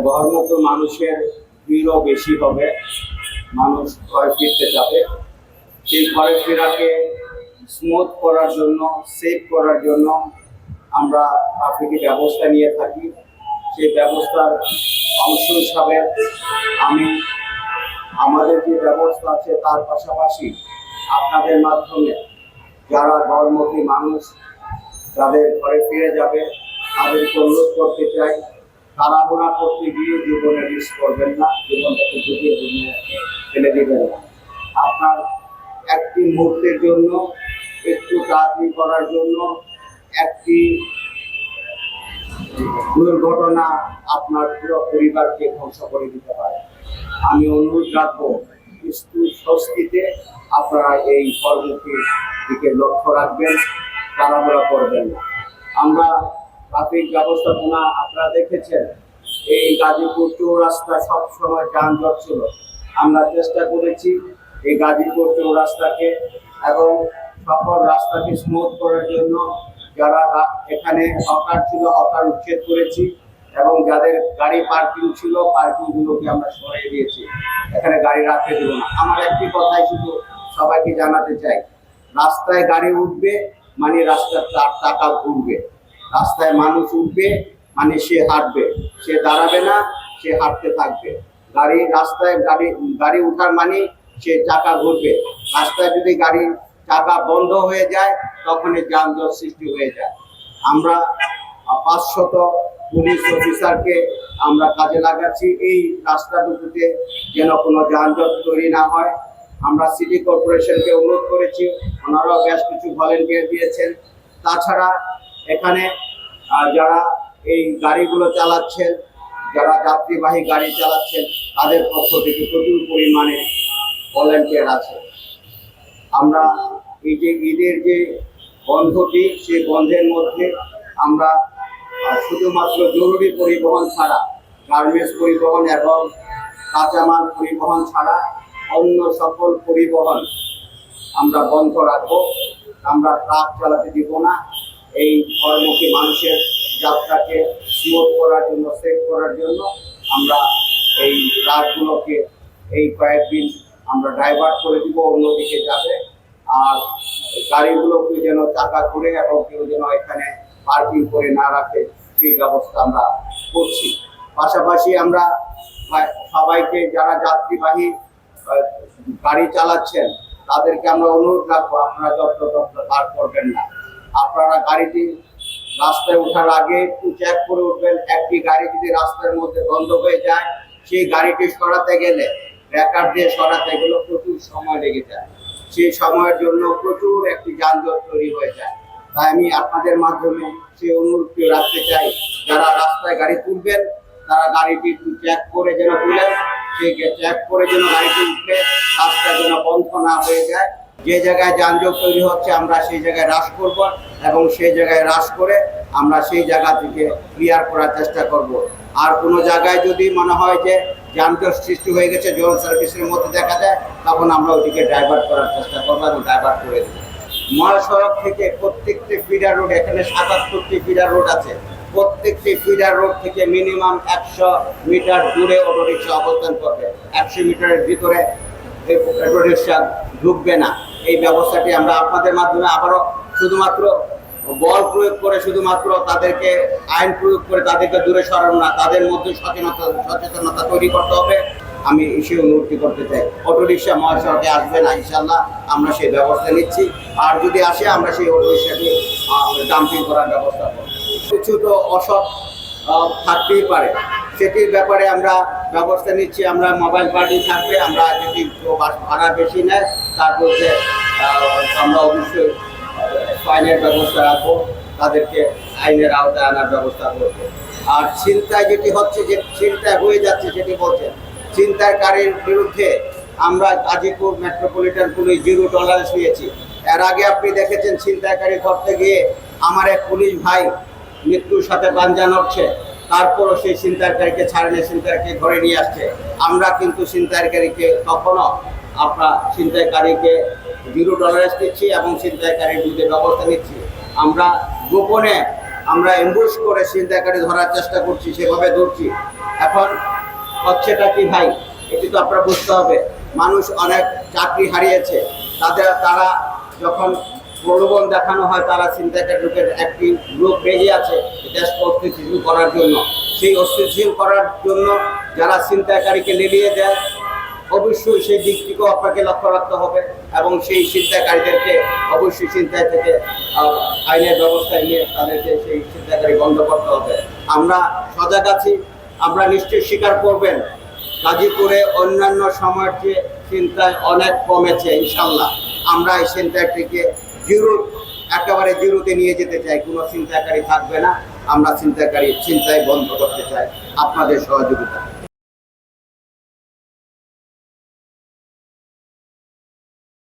ঘরমুখী মানুষের ভিড়ও বেশি হবে, মানুষ ঘরে ফিরতে যাবে। সেই ঘরে ফেরাকে স্মুথ করার জন্য, সেভ করার জন্য আমরা ট্রাফিক ব্যবস্থা নিয়ে থাকি। সেই ব্যবস্থার অংশ হিসাবে আমি আমাদের যে ব্যবস্থা আছে তার পাশাপাশি আপনাদের মাধ্যমে যারা ঘরমুখী মানুষ যাদের ঘরে ফিরে যাবে তাদেরকে অনুরোধ করতে চাই, তাড়াহুড়া করতে গিয়ে জীবনে রিস্ক করবেন না, জীবনটাকে ঝুঁকিয়ে ফেলে দেবেন না। আপনার একটি মুহূর্তের জন্য, একটু তাড়াতাড়ি করার জন্য একটি দুর্ঘটনা আপনার পুরো পরিবারকে ধ্বংস করে দিতে পারে। আমি অনুরোধ রাখবো একটু স্বস্তিতে আপনারা এই ঘরমুখী দিকে লক্ষ্য রাখবেন, তাড়াহুড়া করবেন না। আমরা ট্রাফিক ব্যবস্থাপনা আপনারা দেখেছেন, এই গাজীপুর চৌরাস্তা সবসময় যানজট ছিল। আমরা চেষ্টা করেছি এই গাজীপুর চৌরাস্তাকে এবং সকল রাস্তাকে স্মুথ করার জন্য যারা এখানে হকার ছিল হকার উচ্ছেদ করেছি এবং যাদের গাড়ি পার্কিং ছিল পার্কিংগুলোকে আমরা সরিয়ে দিয়েছি, এখানে গাড়ি রাখতে দেব না। আমার একটি কথাই শুধু সবাইকে জানাতে চাই, রাস্তায় গাড়ি উঠবে মানে রাস্তার টাকা ঘুরবে, রাস্তায় মানুষ উঠবে মানে সে হাঁটবে, সে দাঁড়াবে না, সে হাঁটতে থাকবে। রাস্তায় গাড়ি উঠার মানে সে চাকা ঘুরবে। রাস্তায় যদি গাড়ির চাকা বন্ধ হয়ে যায় তখন যানজট সৃষ্টি হয়ে যায়। আমরা 500 পুলিশ অফিসারকে আমরা কাজে লাগাচ্ছি এই রাস্তাটুকুতে যেন কোনো যানজট তৈরি না হয়। আমরা সিটি কর্পোরেশনকে অনুরোধ করেছি, ওনারাও বেশ কিছু ভলেন্টিয়ার দিয়েছেন। তাছাড়া এখানে যারা এই গাড়িগুলো চালাচ্ছেন, যারা যাত্রীবাহী গাড়ি চালাচ্ছেন তাদের পক্ষ থেকে প্রচুর পরিমাণে ভলেন্টিয়ার আছে। আমরা এই যে ঈদের যে বন্ধটি, সেই বন্ধের মধ্যে আমরা শুধুমাত্র জরুরি পরিবহন ছাড়া, গার্মেন্টস পরিবহন এবং কাঁচামাল পরিবহন ছাড়া অন্য সকল পরিবহন আমরা বন্ধ রাখবো। আমরা ট্রাক চালাতে দিব না। এই ঘরমুখী মানুষের যাত্রাকে স্মুথ করার জন্য, সেভ করার জন্য আমরা এই ট্রাকগুলোকে এই কয়েকদিন আমরা ডাইভার্ট করে দিব, অন্যদিকে যাবে। আর গাড়িগুলোকে যেন চাকা ঘুরে এবং কেউ যেন এখানে পার্কিং করে না রাখে সেই ব্যবস্থা আমরা করছি। পাশাপাশি আমরা সবাইকে যারা যাত্রীবাহী গাড়ি চালাচ্ছেন তাদেরকে আমরা অনুরোধ রাখবো, আপনারা যত্র পার করবেন না। আপনারা গাড়িটি রাস্তায় ওঠার আগে একটু চেক করে উঠবেন। একটি গাড়ি যদি রাস্তার মধ্যে বন্ধ হয়ে যায়, সেই গাড়িটি সরাতে গেলে ব্রেকার দিয়ে সরাতে গেলে প্রচুর সময় লেগে যায়, সেই সময়ের জন্য প্রচুর একটি যানজট তৈরি হয়ে যায়। তাই আমি আপনাদের মাধ্যমে সেই অনুরোধটি রাখতে চাই, যারা রাস্তায় গাড়ি তুলবেন তারা গাড়িটি একটু চেক করে যেন তুলেন, সেই চেক করে যেন গাড়িটি উঠলে রাস্তা যেন বন্ধ না হয়ে যায়। যে জায়গায় যানজট তৈরি হচ্ছে আমরা সেই জায়গায় হ্রাস করব এবং সেই জায়গায় হ্রাস করে আমরা সেই জায়গা থেকে ক্লিয়ার করার চেষ্টা করব। আর কোনো জায়গায় যদি মনে হয় যে যানজট সৃষ্টি হয়ে গেছে, জোন সার্ভিসের মধ্যে দেখা যায়, তখন আমরা ওইদিকে ডাইভার্ট করার চেষ্টা করবো এবং ডাইভার্ট করে দেবো। মহাসড়ক থেকে প্রত্যেকটি ফিডার রোড, এখানে 77টি ফিডার রোড আছে, প্রত্যেকটি ফিডার রোড থেকে মিনিমাম 100 মিটার দূরে অটোরিকশা অবস্থান করবে। 100 মিটারের ভিতরে অটোরিকশা ঢুকবে না। এই ব্যবস্থাটি আমরা আপনাদের মাধ্যমে আবারও শুধুমাত্র বল প্রয়োগ করে, শুধুমাত্র তাদেরকে আইন প্রয়োগ করে তাদেরকে দূরে সরানো না, তাদের মধ্যে সচেতনতা তৈরি করতে হবে। আমি সেই অনুরোধটি করতে চাই, অটোরিকশা মহাসড়কে আসবে না, ইনশাল্লাহ আমরা সেই ব্যবস্থা নিচ্ছি। আর যদি আসে আমরা সেই অটোরিকশাকে ডাম্পিং করার ব্যবস্থা করব। কিছু তো অসৎ থাকতেই পারে, সেটির ব্যাপারে আমরা ব্যবস্থা নিচ্ছি। আমরা মোবাইল পার্টি থাকবে, আমরা যদি ভাড়া বেশি নেয় তার মধ্যে আমরা অবশ্যই ফাইনের ব্যবস্থা রাখবো, তাদেরকে আইনের আওতায় আনার ব্যবস্থা করবো। আর ছিনতাই যেটি হচ্ছে, যে ছিনতাই হয়ে যাচ্ছে সেটি বলছেন, ছিনতাইকারীর বিরুদ্ধে আমরা গাজীপুর মেট্রোপলিটন পুলিশ 0 টলারেন্স নিয়েছি। এর আগে আপনি দেখেছেন ছিনতাইকারী ধরতে গিয়ে আমার এক পুলিশ ভাই মৃত্যুর সাথে পাঞ্জা নড়ছে, তারপরও সেই ছিনতাইকারীকে ছাড়েনি, ছিনতাইকারীকে ধরে নিয়ে আসছে। আমরা কিন্তু ছিনতাইকারীকে কখনো ছিনতাইকারীকে 0 টলারেন্স দিচ্ছি এবং ছিনতাইকারীর বিরুদ্ধে ব্যবস্থা নিচ্ছি। আমরা গোপনে আমরা এমবুশ করে ছিনতাইকারী ধরার চেষ্টা করছি, সেভাবে ধরছি। এখন হচ্ছেটা কি ভাই, এটি তো আপনারা বুঝতে হবে। মানুষ অনেক চাকরি হারিয়েছে, তারা যখন প্রলোভন দেখানো হয়, তারা ছিনতাইকারী লোকের একটি গ্রুপ বেজে আছে দেশকে অস্থিতিশীল করার জন্য। সেই অস্থিতিশীল করার জন্য যারা ছিনতাইকারীকে লেলিয়ে দেয়, অবশ্যই সেই দিকটিকেও আপনাকে লক্ষ্য রাখতে হবে এবং সেই ছিনতাইকারীদেরকে অবশ্যই ছিনতাই থেকে আইনের ব্যবস্থায় নিয়ে তাদেরকে সেই ছিনতাইকারী বন্ধ করতে হবে। আমরা সজাগ আছি, আমরা নিশ্চয়ই স্বীকার করবেন গাজীপুরে অন্যান্য সময়ের চেয়ে ছিনতাই অনেক কমেছে ইনশাল্লাহ। আমরা এই ছিনতাইটিকে একেবারে জিরোতে নিয়ে যেতে চাই, কোনো ছিনতাইকারী থাকবে না। আমরা ছিনতাই বন্ধ করতে চাই আপনাদের সহযোগিতা।